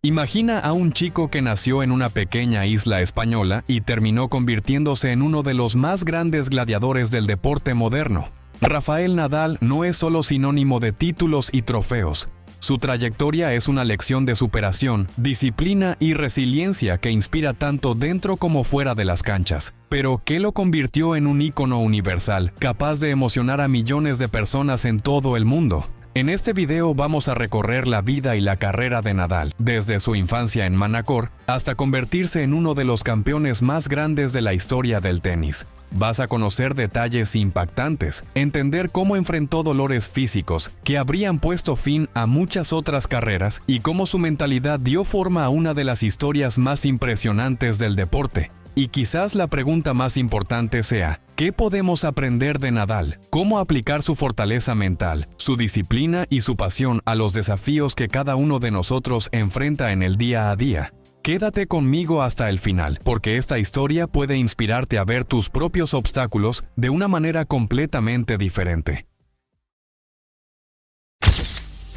Imagina a un chico que nació en una pequeña isla española y terminó convirtiéndose en uno de los más grandes gladiadores del deporte moderno. Rafael Nadal no es solo sinónimo de títulos y trofeos. Su trayectoria es una lección de superación, disciplina y resiliencia que inspira tanto dentro como fuera de las canchas. Pero, ¿qué lo convirtió en un ícono universal, capaz de emocionar a millones de personas en todo el mundo? En este video vamos a recorrer la vida y la carrera de Nadal, desde su infancia en Manacor hasta convertirse en uno de los campeones más grandes de la historia del tenis. Vas a conocer detalles impactantes, entender cómo enfrentó dolores físicos que habrían puesto fin a muchas otras carreras y cómo su mentalidad dio forma a una de las historias más impresionantes del deporte. Y quizás la pregunta más importante sea, ¿qué podemos aprender de Nadal? ¿Cómo aplicar su fortaleza mental, su disciplina y su pasión a los desafíos que cada uno de nosotros enfrenta en el día a día? Quédate conmigo hasta el final, porque esta historia puede inspirarte a ver tus propios obstáculos de una manera completamente diferente.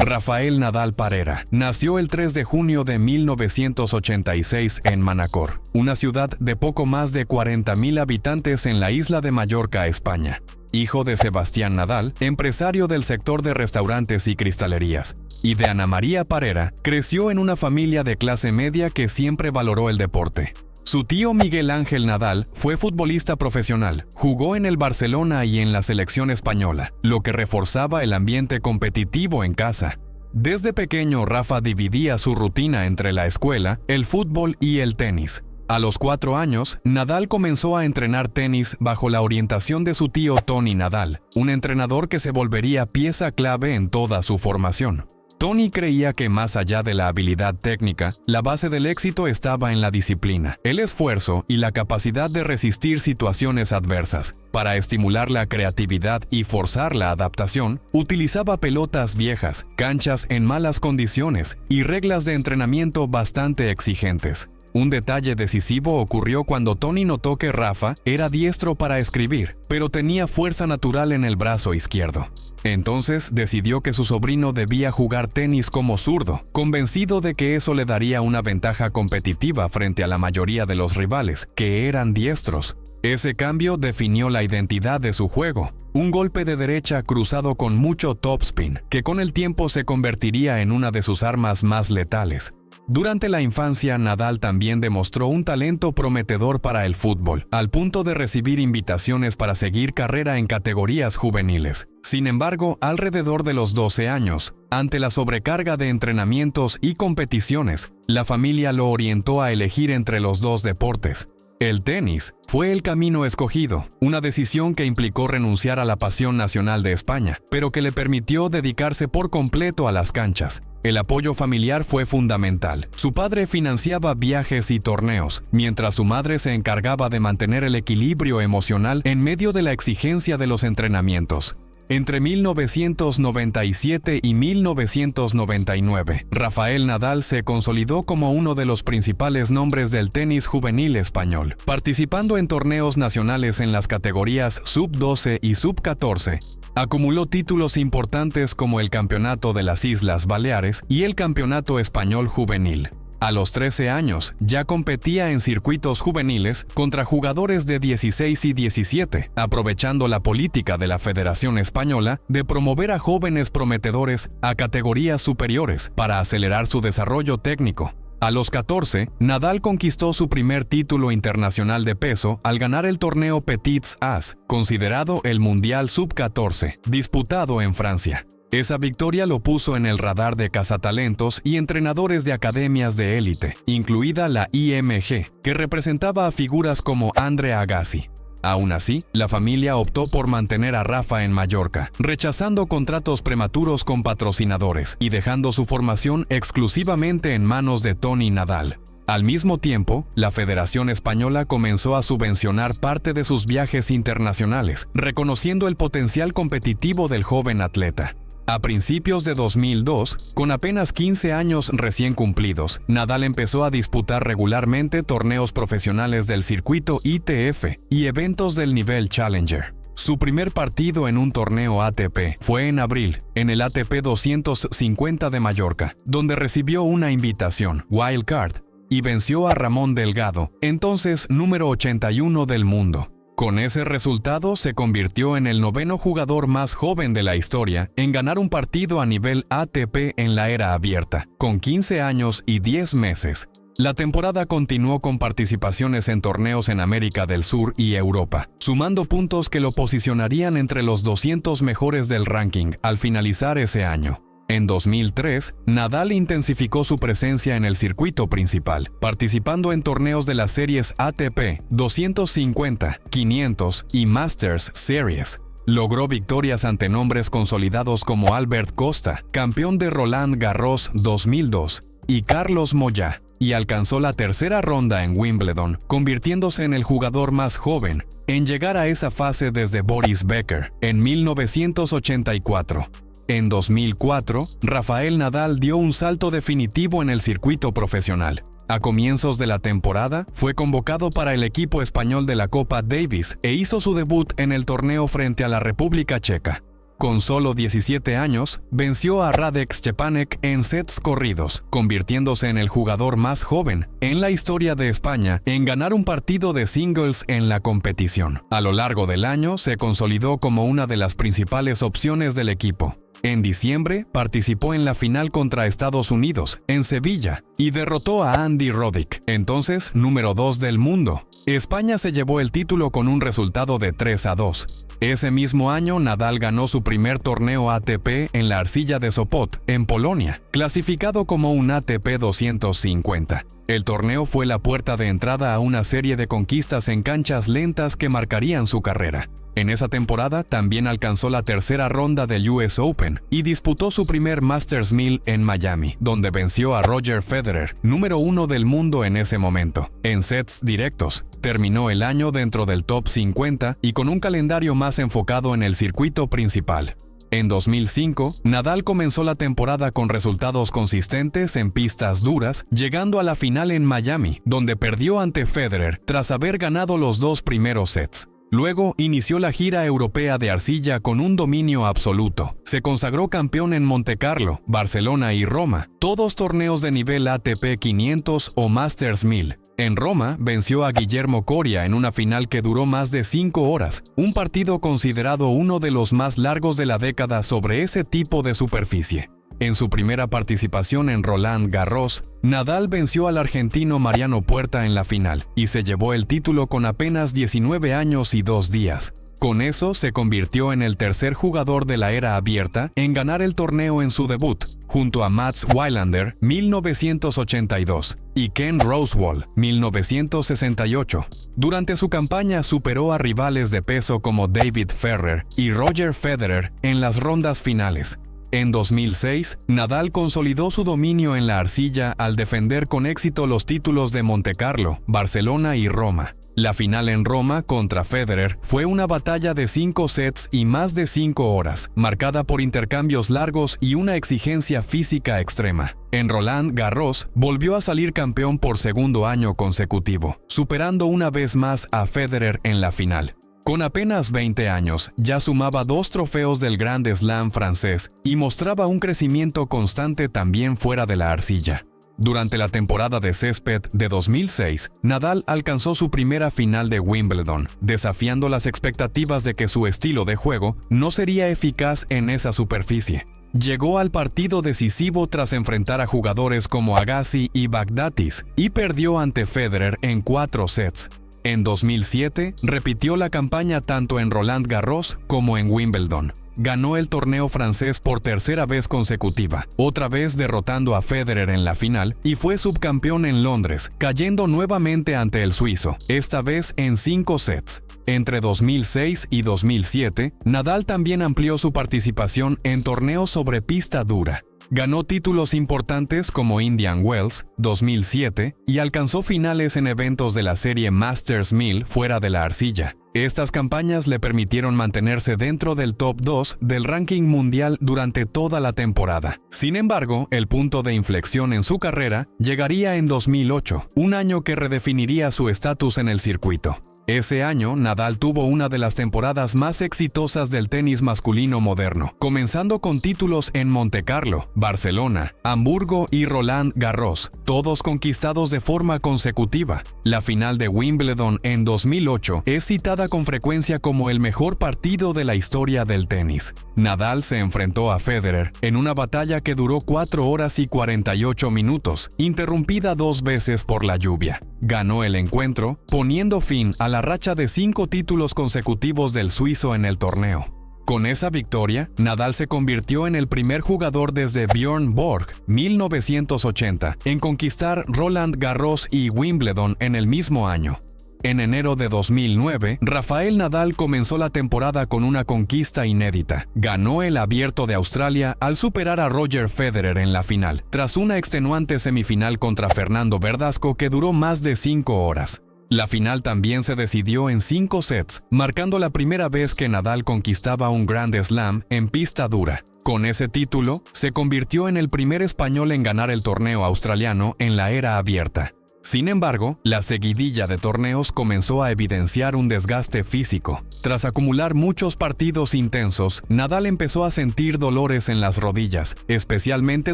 Rafael Nadal Parera nació el 3 de junio de 1986 en Manacor, una ciudad de poco más de 40,000 habitantes en la isla de Mallorca, España. Hijo de Sebastián Nadal, empresario del sector de restaurantes y cristalerías, y de Ana María Parera, creció en una familia de clase media que siempre valoró el deporte. Su tío Miguel Ángel Nadal fue futbolista profesional, jugó en el Barcelona y en la selección española, lo que reforzaba el ambiente competitivo en casa. Desde pequeño, Rafa dividía su rutina entre la escuela, el fútbol y el tenis. A los 4 años, Nadal comenzó a entrenar tenis bajo la orientación de su tío Tony Nadal, un entrenador que se volvería pieza clave en toda su formación. Tony creía que más allá de la habilidad técnica, la base del éxito estaba en la disciplina, el esfuerzo y la capacidad de resistir situaciones adversas. Para estimular la creatividad y forzar la adaptación, utilizaba pelotas viejas, canchas en malas condiciones y reglas de entrenamiento bastante exigentes. Un detalle decisivo ocurrió cuando Tony notó que Rafa era diestro para escribir, pero tenía fuerza natural en el brazo izquierdo. Entonces decidió que su sobrino debía jugar tenis como zurdo, convencido de que eso le daría una ventaja competitiva frente a la mayoría de los rivales, que eran diestros. Ese cambio definió la identidad de su juego, un golpe de derecha cruzado con mucho topspin, que con el tiempo se convertiría en una de sus armas más letales. Durante la infancia, Nadal también demostró un talento prometedor para el fútbol, al punto de recibir invitaciones para seguir carrera en categorías juveniles. Sin embargo, alrededor de los 12 años, ante la sobrecarga de entrenamientos y competiciones, la familia lo orientó a elegir entre los dos deportes. El tenis fue el camino escogido, una decisión que implicó renunciar a la pasión nacional de España, pero que le permitió dedicarse por completo a las canchas. El apoyo familiar fue fundamental. Su padre financiaba viajes y torneos, mientras su madre se encargaba de mantener el equilibrio emocional en medio de la exigencia de los entrenamientos. Entre 1997 y 1999, Rafael Nadal se consolidó como uno de los principales nombres del tenis juvenil español, participando en torneos nacionales en las categorías sub-12 y sub-14. Acumuló títulos importantes como el Campeonato de las Islas Baleares y el Campeonato Español Juvenil. A los 13 años, ya competía en circuitos juveniles contra jugadores de 16 y 17, aprovechando la política de la Federación Española de promover a jóvenes prometedores a categorías superiores para acelerar su desarrollo técnico. A los 14, Nadal conquistó su primer título internacional de peso al ganar el torneo Petits As, considerado el Mundial Sub-14, disputado en Francia. Esa victoria lo puso en el radar de cazatalentos y entrenadores de academias de élite, incluida la IMG, que representaba a figuras como Andre Agassi. Aún así, la familia optó por mantener a Rafa en Mallorca, rechazando contratos prematuros con patrocinadores y dejando su formación exclusivamente en manos de Tony Nadal. Al mismo tiempo, la Federación Española comenzó a subvencionar parte de sus viajes internacionales, reconociendo el potencial competitivo del joven atleta. A principios de 2002, con apenas 15 años recién cumplidos, Nadal empezó a disputar regularmente torneos profesionales del circuito ITF y eventos del nivel Challenger. Su primer partido en un torneo ATP fue en abril, en el ATP 250 de Mallorca, donde recibió una invitación, wild card, y venció a Ramón Delgado, entonces número 81 del mundo. Con ese resultado se convirtió en el 9º jugador más joven de la historia en ganar un partido a nivel ATP en la era abierta, con 15 años y 10 meses. La temporada continuó con participaciones en torneos en América del Sur y Europa, sumando puntos que lo posicionarían entre los 200 mejores del ranking al finalizar ese año. En 2003, Nadal intensificó su presencia en el circuito principal, participando en torneos de las series ATP 250, 500 y Masters Series. Logró victorias ante nombres consolidados como Albert Costa, campeón de Roland Garros 2002, y Carlos Moyá, y alcanzó la tercera ronda en Wimbledon, convirtiéndose en el jugador más joven en llegar a esa fase desde Boris Becker en 1984. En 2004, Rafael Nadal dio un salto definitivo en el circuito profesional. A comienzos de la temporada, fue convocado para el equipo español de la Copa Davis e hizo su debut en el torneo frente a la República Checa. Con solo 17 años, venció a Radek Štěpánek en sets corridos, convirtiéndose en el jugador más joven en la historia de España en ganar un partido de singles en la competición. A lo largo del año, se consolidó como una de las principales opciones del equipo. En diciembre, participó en la final contra Estados Unidos, en Sevilla, y derrotó a Andy Roddick, entonces número 2 del mundo. España se llevó el título con un resultado de 3-2. Ese mismo año, Nadal ganó su primer torneo ATP en la arcilla de Sopot, en Polonia, clasificado como un ATP 250. El torneo fue la puerta de entrada a una serie de conquistas en canchas lentas que marcarían su carrera. En esa temporada también alcanzó la tercera ronda del US Open y disputó su primer Masters 1000 en Miami, donde venció a Roger Federer, número 1 del mundo en ese momento, en sets directos. Terminó el año dentro del top 50 y con un calendario más enfocado en el circuito principal. En 2005, Nadal comenzó la temporada con resultados consistentes en pistas duras, llegando a la final en Miami, donde perdió ante Federer tras haber ganado los 2 primeros sets. Luego inició la gira europea de arcilla con un dominio absoluto. Se consagró campeón en Montecarlo, Barcelona y Roma, todos torneos de nivel ATP 500 o Masters 1000. En Roma, venció a Guillermo Coria en una final que duró más de 5 horas, un partido considerado uno de los más largos de la década sobre ese tipo de superficie. En su primera participación en Roland Garros, Nadal venció al argentino Mariano Puerta en la final y se llevó el título con apenas 19 años y 2 días. Con eso se convirtió en el tercer jugador de la era abierta en ganar el torneo en su debut, junto a Mats Wilander 1982 y Ken Rosewall 1968. Durante su campaña superó a rivales de peso como David Ferrer y Roger Federer en las rondas finales. En 2006, Nadal consolidó su dominio en la arcilla al defender con éxito los títulos de Montecarlo, Barcelona y Roma. La final en Roma contra Federer fue una batalla de 5 sets y más de 5 horas, marcada por intercambios largos y una exigencia física extrema. En Roland Garros, volvió a salir campeón por segundo año consecutivo, superando una vez más a Federer en la final. Con apenas 20 años, ya sumaba 2 trofeos del Grand Slam francés y mostraba un crecimiento constante también fuera de la arcilla. Durante la temporada de césped de 2006, Nadal alcanzó su primera final de Wimbledon, desafiando las expectativas de que su estilo de juego no sería eficaz en esa superficie. Llegó al partido decisivo tras enfrentar a jugadores como Agassi y Baghdatis y perdió ante Federer en 4 sets. En 2007, repitió la campaña tanto en Roland Garros como en Wimbledon. Ganó el torneo francés por tercera vez consecutiva, otra vez derrotando a Federer en la final, y fue subcampeón en Londres, cayendo nuevamente ante el suizo, esta vez en 5 sets. Entre 2006 y 2007, Nadal también amplió su participación en torneos sobre pista dura. Ganó títulos importantes como Indian Wells 2007 y alcanzó finales en eventos de la serie Masters 1000 fuera de la arcilla. Estas campañas le permitieron mantenerse dentro del top 2 del ranking mundial durante toda la temporada. Sin embargo, el punto de inflexión en su carrera llegaría en 2008, un año que redefiniría su estatus en el circuito. Ese año, Nadal tuvo una de las temporadas más exitosas del tenis masculino moderno, comenzando con títulos en Montecarlo, Barcelona, Hamburgo y Roland Garros, todos conquistados de forma consecutiva. La final de Wimbledon en 2008 es citada con frecuencia como el mejor partido de la historia del tenis. Nadal se enfrentó a Federer en una batalla que duró 4 horas y 48 minutos, interrumpida 2 veces por la lluvia. Ganó el encuentro, poniendo fin a la racha de 5 títulos consecutivos del suizo en el torneo. Con esa victoria, Nadal se convirtió en el primer jugador desde Björn Borg, 1980, en conquistar Roland Garros y Wimbledon en el mismo año. En enero de 2009, Rafael Nadal comenzó la temporada con una conquista inédita. Ganó el Abierto de Australia al superar a Roger Federer en la final, tras una extenuante semifinal contra Fernando Verdasco que duró más de 5 horas. La final también se decidió en 5 sets, marcando la primera vez que Nadal conquistaba un Grand Slam en pista dura. Con ese título, se convirtió en el primer español en ganar el torneo australiano en la era abierta. Sin embargo, la seguidilla de torneos comenzó a evidenciar un desgaste físico. Tras acumular muchos partidos intensos, Nadal empezó a sentir dolores en las rodillas, especialmente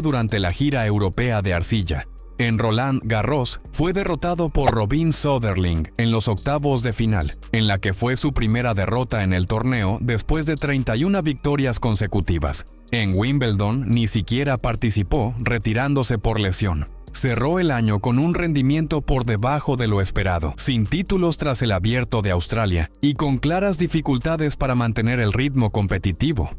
durante la gira europea de arcilla. En Roland Garros, fue derrotado por Robin Söderling en los octavos de final, en la que fue su primera derrota en el torneo después de 31 victorias consecutivas. En Wimbledon ni siquiera participó, retirándose por lesión. Cerró el año con un rendimiento por debajo de lo esperado, sin títulos tras el Abierto de Australia y con claras dificultades para mantener el ritmo competitivo.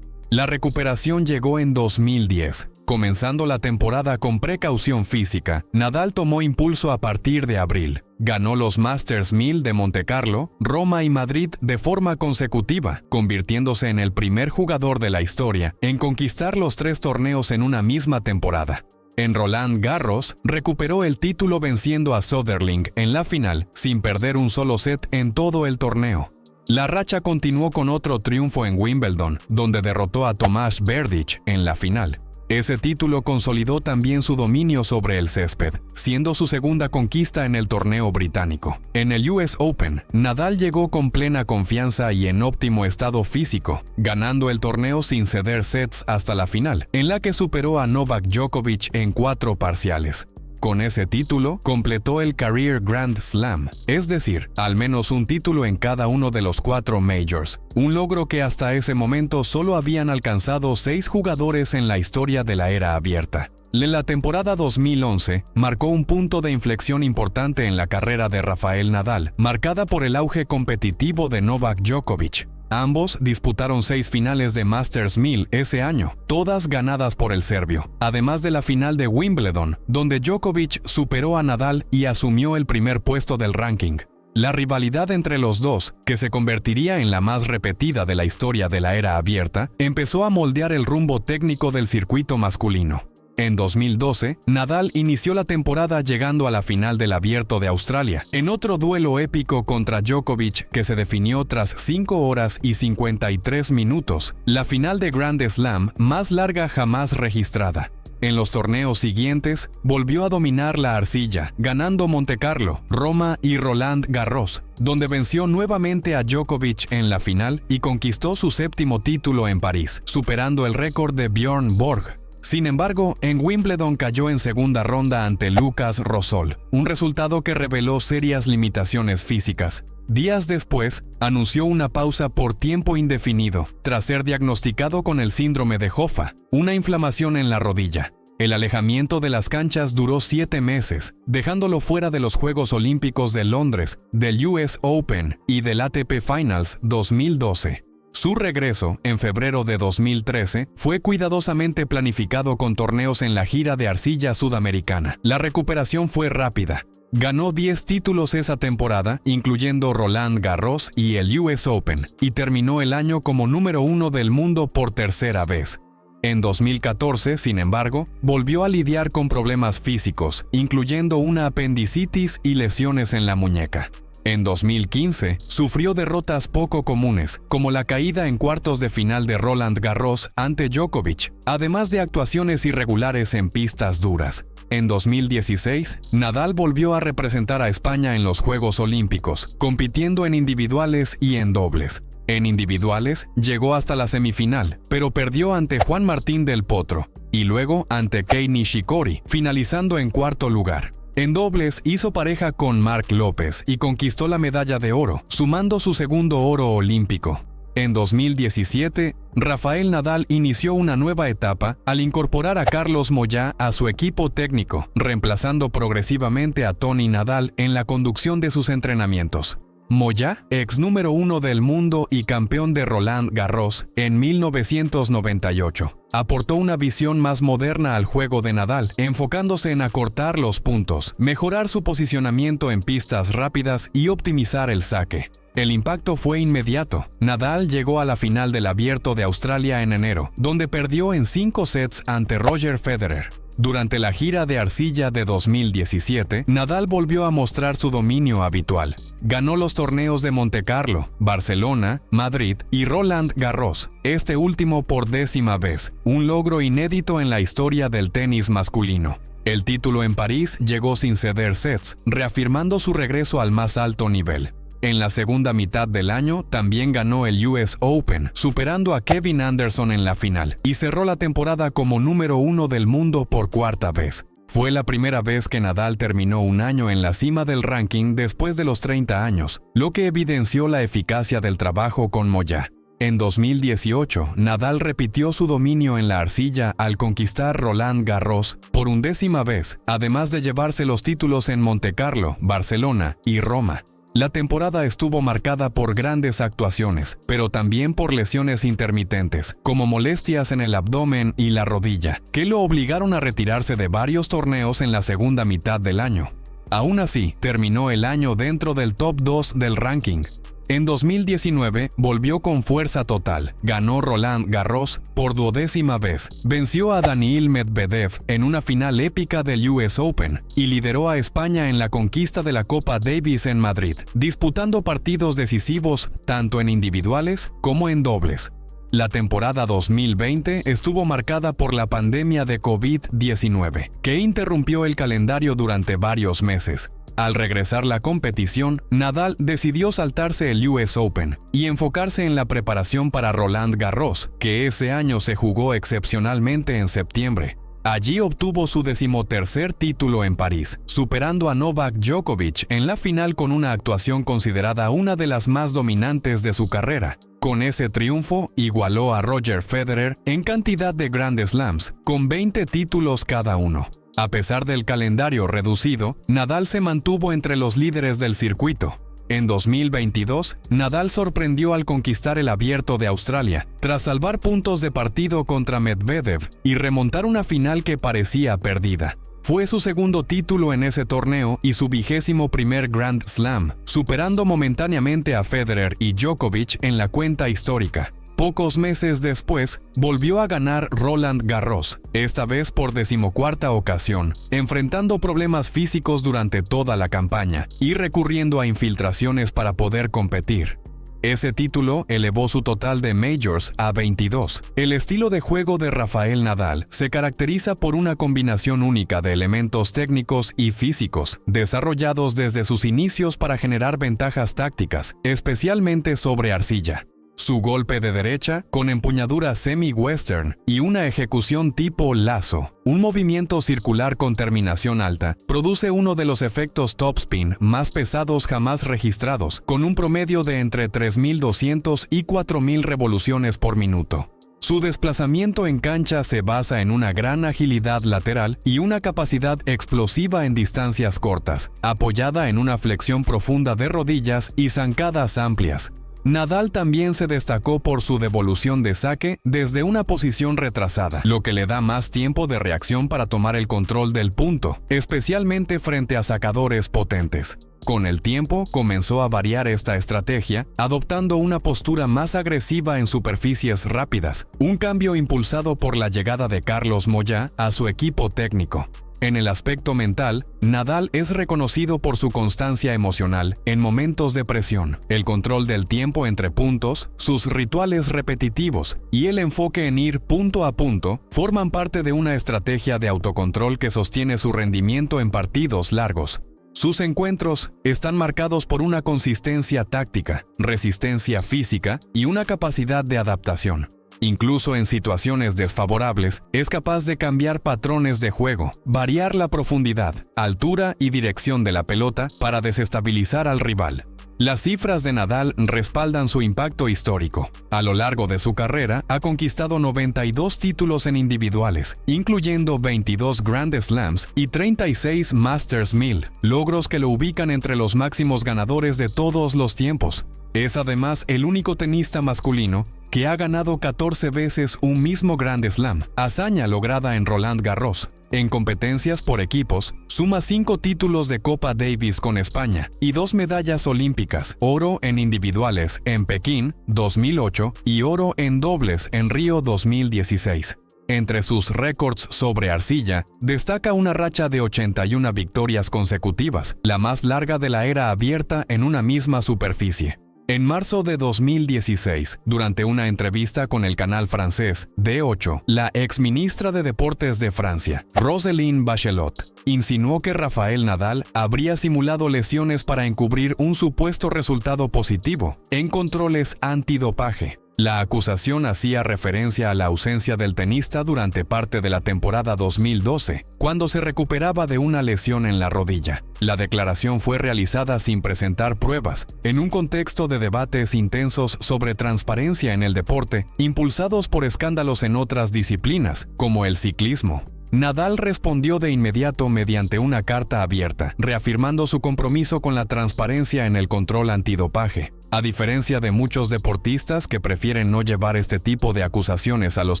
La recuperación llegó en 2010. Comenzando la temporada con precaución física, Nadal tomó impulso a partir de abril. Ganó los Masters 1000 de Montecarlo, Roma y Madrid de forma consecutiva, convirtiéndose en el primer jugador de la historia en conquistar los 3 torneos en una misma temporada. En Roland Garros, recuperó el título venciendo a Söderling en la final, sin perder un solo set en todo el torneo. La racha continuó con otro triunfo en Wimbledon, donde derrotó a Tomáš Berdych en la final. Ese título consolidó también su dominio sobre el césped, siendo su segunda conquista en el torneo británico. En el US Open, Nadal llegó con plena confianza y en óptimo estado físico, ganando el torneo sin ceder sets hasta la final, en la que superó a Novak Djokovic en 4 parciales. Con ese título, completó el Career Grand Slam, es decir, al menos un título en cada uno de los 4 majors, un logro que hasta ese momento solo habían alcanzado 6 jugadores en la historia de la era abierta. En la temporada 2011, marcó un punto de inflexión importante en la carrera de Rafael Nadal, marcada por el auge competitivo de Novak Djokovic. Ambos disputaron 6 finales de Masters 1000 ese año, todas ganadas por el serbio, además de la final de Wimbledon, donde Djokovic superó a Nadal y asumió el primer puesto del ranking. La rivalidad entre los dos, que se convertiría en la más repetida de la historia de la era abierta, empezó a moldear el rumbo técnico del circuito masculino. En 2012, Nadal inició la temporada llegando a la final del Abierto de Australia, en otro duelo épico contra Djokovic que se definió tras 5 horas y 53 minutos, la final de Grand Slam más larga jamás registrada. En los torneos siguientes, volvió a dominar la arcilla, ganando Montecarlo, Roma y Roland Garros, donde venció nuevamente a Djokovic en la final y conquistó su 7º título en París, superando el récord de Björn Borg. Sin embargo, en Wimbledon cayó en segunda ronda ante Lucas Rosol, un resultado que reveló serias limitaciones físicas. Días después, anunció una pausa por tiempo indefinido, tras ser diagnosticado con el síndrome de Hoffa, una inflamación en la rodilla. El alejamiento de las canchas duró 7 meses, dejándolo fuera de los Juegos Olímpicos de Londres, del US Open y del ATP Finals 2012. Su regreso, en febrero de 2013, fue cuidadosamente planificado con torneos en la gira de arcilla sudamericana. La recuperación fue rápida. Ganó 10 títulos esa temporada, incluyendo Roland Garros y el US Open, y terminó el año como número 1 del mundo por tercera vez. En 2014, sin embargo, volvió a lidiar con problemas físicos, incluyendo una apendicitis y lesiones en la muñeca. En 2015, sufrió derrotas poco comunes, como la caída en cuartos de final de Roland Garros ante Djokovic, además de actuaciones irregulares en pistas duras. En 2016, Nadal volvió a representar a España en los Juegos Olímpicos, compitiendo en individuales y en dobles. En individuales, llegó hasta la semifinal, pero perdió ante Juan Martín del Potro, y luego ante Kei Nishikori, finalizando en cuarto lugar. En dobles, hizo pareja con Marc López y conquistó la medalla de oro, sumando su segundo oro olímpico. En 2017, Rafael Nadal inició una nueva etapa al incorporar a Carlos Moyá a su equipo técnico, reemplazando progresivamente a Tony Nadal en la conducción de sus entrenamientos. Moyá, ex número 1 del mundo y campeón de Roland Garros en 1998, aportó una visión más moderna al juego de Nadal, enfocándose en acortar los puntos, mejorar su posicionamiento en pistas rápidas y optimizar el saque. El impacto fue inmediato. Nadal llegó a la final del Abierto de Australia en enero, donde perdió en 5 sets ante Roger Federer. Durante la gira de arcilla de 2017, Nadal volvió a mostrar su dominio habitual. Ganó los torneos de Montecarlo, Barcelona, Madrid y Roland Garros, este último por 10ª vez, un logro inédito en la historia del tenis masculino. El título en París llegó sin ceder sets, reafirmando su regreso al más alto nivel. En la segunda mitad del año también ganó el US Open, superando a Kevin Anderson en la final, y cerró la temporada como número 1 del mundo por 4ª vez. Fue la primera vez que Nadal terminó un año en la cima del ranking después de los 30 años, lo que evidenció la eficacia del trabajo con Moyá. En 2018, Nadal repitió su dominio en la arcilla al conquistar Roland Garros por 11ª vez, además de llevarse los títulos en Montecarlo, Barcelona y Roma. La temporada estuvo marcada por grandes actuaciones, pero también por lesiones intermitentes, como molestias en el abdomen y la rodilla, que lo obligaron a retirarse de varios torneos en la segunda mitad del año. Aún así, terminó el año dentro del top 2 del ranking. En 2019 volvió con fuerza total, ganó Roland Garros por 12ª vez, venció a Daniil Medvedev en una final épica del US Open y lideró a España en la conquista de la Copa Davis en Madrid, disputando partidos decisivos tanto en individuales como en dobles. La temporada 2020 estuvo marcada por la pandemia de COVID-19, que interrumpió el calendario durante varios meses. Al regresar la competición, Nadal decidió saltarse el US Open y enfocarse en la preparación para Roland Garros, que ese año se jugó excepcionalmente en septiembre. Allí obtuvo su 13º título en París, superando a Novak Djokovic en la final con una actuación considerada una de las más dominantes de su carrera. Con ese triunfo, igualó a Roger Federer en cantidad de Grand Slams, con 20 títulos cada uno. A pesar del calendario reducido, Nadal se mantuvo entre los líderes del circuito. En 2022, Nadal sorprendió al conquistar el Abierto de Australia, tras salvar puntos de partido contra Medvedev y remontar una final que parecía perdida. Fue su segundo título en ese torneo y su 21º Grand Slam, superando momentáneamente a Federer y Djokovic en la cuenta histórica. Pocos meses después, volvió a ganar Roland Garros, esta vez por 14ª ocasión, enfrentando problemas físicos durante toda la campaña y recurriendo a infiltraciones para poder competir. Ese título elevó su total de majors a 22. El estilo de juego de Rafael Nadal se caracteriza por una combinación única de elementos técnicos y físicos, desarrollados desde sus inicios para generar ventajas tácticas, especialmente sobre arcilla. Su golpe de derecha, con empuñadura semi-western y una ejecución tipo lazo, un movimiento circular con terminación alta, produce uno de los efectos topspin más pesados jamás registrados, con un promedio de entre 3.200 y 4.000 revoluciones por minuto. Su desplazamiento en cancha se basa en una gran agilidad lateral y una capacidad explosiva en distancias cortas, apoyada en una flexión profunda de rodillas y zancadas amplias. Nadal también se destacó por su devolución de saque desde una posición retrasada, lo que le da más tiempo de reacción para tomar el control del punto, especialmente frente a sacadores potentes. Con el tiempo, comenzó a variar esta estrategia, adoptando una postura más agresiva en superficies rápidas, un cambio impulsado por la llegada de Carlos Moyá a su equipo técnico. En el aspecto mental, Nadal es reconocido por su constancia emocional en momentos de presión, el control del tiempo entre puntos, sus rituales repetitivos y el enfoque en ir punto a punto forman parte de una estrategia de autocontrol que sostiene su rendimiento en partidos largos. Sus encuentros están marcados por una consistencia táctica, resistencia física y una capacidad de adaptación. Incluso en situaciones desfavorables, es capaz de cambiar patrones de juego, variar la profundidad, altura y dirección de la pelota para desestabilizar al rival. Las cifras de Nadal respaldan su impacto histórico. A lo largo de su carrera, ha conquistado 92 títulos en individuales, incluyendo 22 Grand Slams y 36 Masters 1000, logros que lo ubican entre los máximos ganadores de todos los tiempos. Es además el único tenista masculino que ha ganado 14 veces un mismo Grand Slam, hazaña lograda en Roland Garros. En competencias por equipos, suma 5 títulos de Copa Davis con España y 2 medallas olímpicas, oro en individuales en Pekín 2008 y oro en dobles en Río 2016. Entre sus récords sobre arcilla, destaca una racha de 81 victorias consecutivas, la más larga de la era abierta en una misma superficie. En marzo de 2016, durante una entrevista con el canal francés D8, la exministra de Deportes de Francia, Roselyne Bachelot, insinuó que Rafael Nadal habría simulado lesiones para encubrir un supuesto resultado positivo en controles antidopaje. La acusación hacía referencia a la ausencia del tenista durante parte de la temporada 2012, cuando se recuperaba de una lesión en la rodilla. La declaración fue realizada sin presentar pruebas, en un contexto de debates intensos sobre transparencia en el deporte, impulsados por escándalos en otras disciplinas, como el ciclismo. Nadal respondió de inmediato mediante una carta abierta, reafirmando su compromiso con la transparencia en el control antidopaje. A diferencia de muchos deportistas que prefieren no llevar este tipo de acusaciones a los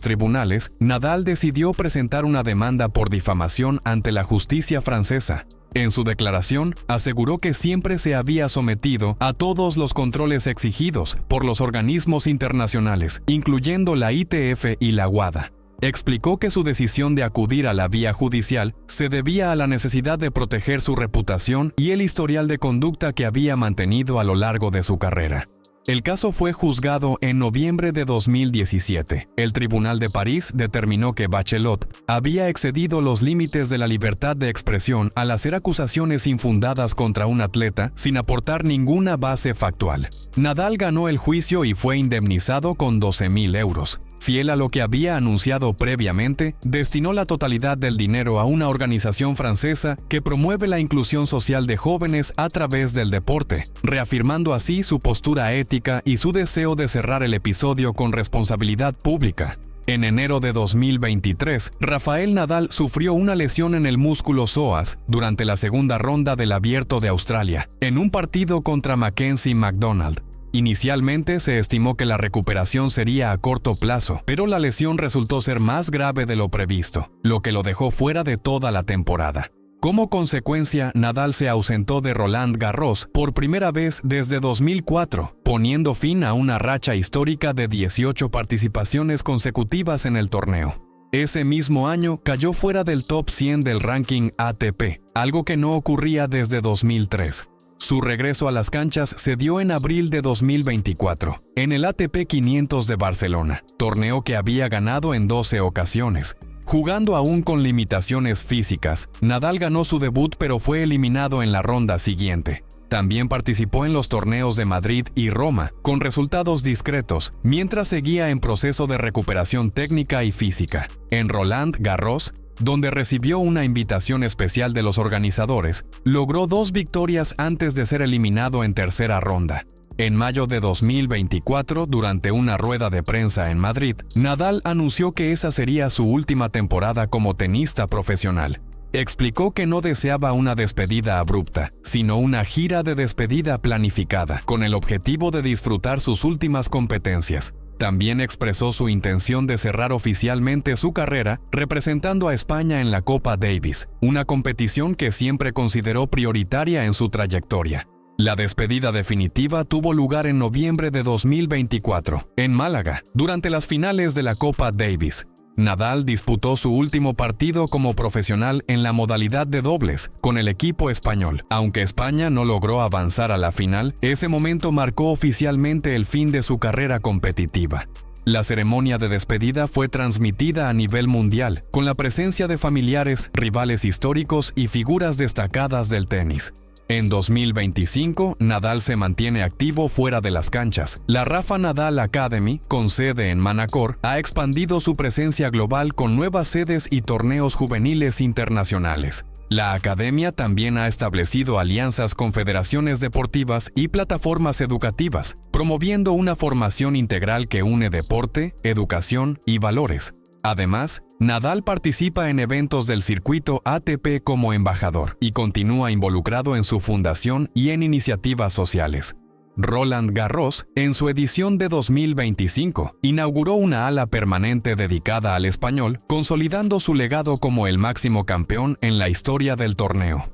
tribunales, Nadal decidió presentar una demanda por difamación ante la justicia francesa. En su declaración, aseguró que siempre se había sometido a todos los controles exigidos por los organismos internacionales, incluyendo la ITF y la WADA. Explicó que su decisión de acudir a la vía judicial se debía a la necesidad de proteger su reputación y el historial de conducta que había mantenido a lo largo de su carrera. El caso fue juzgado en noviembre de 2017. El Tribunal de París determinó que Bachelot había excedido los límites de la libertad de expresión al hacer acusaciones infundadas contra un atleta sin aportar ninguna base factual. Nadal ganó el juicio y fue indemnizado con 12.000 euros. Fiel a lo que había anunciado previamente, destinó la totalidad del dinero a una organización francesa que promueve la inclusión social de jóvenes a través del deporte, reafirmando así su postura ética y su deseo de cerrar el episodio con responsabilidad pública. En enero de 2023, Rafael Nadal sufrió una lesión en el músculo psoas durante la segunda ronda del Abierto de Australia, en un partido contra Mackenzie McDonald. Inicialmente se estimó que la recuperación sería a corto plazo, pero la lesión resultó ser más grave de lo previsto, lo que lo dejó fuera de toda la temporada. Como consecuencia, Nadal se ausentó de Roland Garros por primera vez desde 2004, poniendo fin a una racha histórica de 18 participaciones consecutivas en el torneo. Ese mismo año cayó fuera del top 100 del ranking ATP, algo que no ocurría desde 2003. Su regreso a las canchas se dio en abril de 2024, en el ATP 500 de Barcelona, torneo que había ganado en 12 ocasiones. Jugando aún con limitaciones físicas, Nadal ganó su debut pero fue eliminado en la ronda siguiente. También participó en los torneos de Madrid y Roma, con resultados discretos, mientras seguía en proceso de recuperación técnica y física. En Roland Garros, donde recibió una invitación especial de los organizadores, logró 2 victorias antes de ser eliminado en tercera ronda. En mayo de 2024, durante una rueda de prensa en Madrid, Nadal anunció que esa sería su última temporada como tenista profesional. Explicó que no deseaba una despedida abrupta, sino una gira de despedida planificada, con el objetivo de disfrutar sus últimas competencias. También expresó su intención de cerrar oficialmente su carrera representando a España en la Copa Davis, una competición que siempre consideró prioritaria en su trayectoria. La despedida definitiva tuvo lugar en noviembre de 2024, en Málaga, durante las finales de la Copa Davis. Nadal disputó su último partido como profesional en la modalidad de dobles con el equipo español. Aunque España no logró avanzar a la final, ese momento marcó oficialmente el fin de su carrera competitiva. La ceremonia de despedida fue transmitida a nivel mundial, con la presencia de familiares, rivales históricos y figuras destacadas del tenis. En 2025, Nadal se mantiene activo fuera de las canchas. La Rafa Nadal Academy, con sede en Manacor, ha expandido su presencia global con nuevas sedes y torneos juveniles internacionales. La academia también ha establecido alianzas con federaciones deportivas y plataformas educativas, promoviendo una formación integral que une deporte, educación y valores. Además, Nadal participa en eventos del circuito ATP como embajador y continúa involucrado en su fundación y en iniciativas sociales. Roland Garros, en su edición de 2025, inauguró una ala permanente dedicada al español, consolidando su legado como el máximo campeón en la historia del torneo.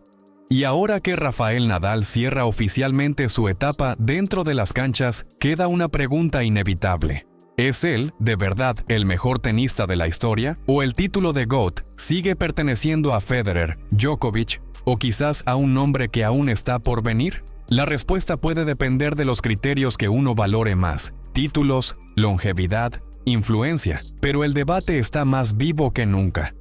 Y ahora que Rafael Nadal cierra oficialmente su etapa dentro de las canchas, queda una pregunta inevitable. ¿Es él, de verdad, el mejor tenista de la historia? ¿O el título de GOAT sigue perteneciendo a Federer, Djokovic o quizás a un nombre que aún está por venir? La respuesta puede depender de los criterios que uno valore más: títulos, longevidad, influencia, pero el debate está más vivo que nunca.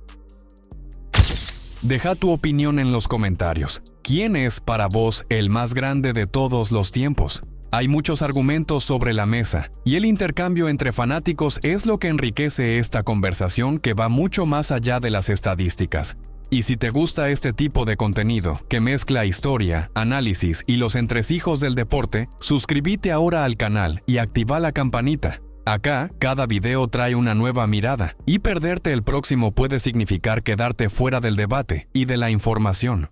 Deja tu opinión en los comentarios. ¿Quién es para vos el más grande de todos los tiempos? Hay muchos argumentos sobre la mesa, y el intercambio entre fanáticos es lo que enriquece esta conversación que va mucho más allá de las estadísticas. Y si te gusta este tipo de contenido, que mezcla historia, análisis y los entresijos del deporte, suscríbete ahora al canal y activa la campanita. Acá, cada video trae una nueva mirada, y perderte el próximo puede significar quedarte fuera del debate y de la información.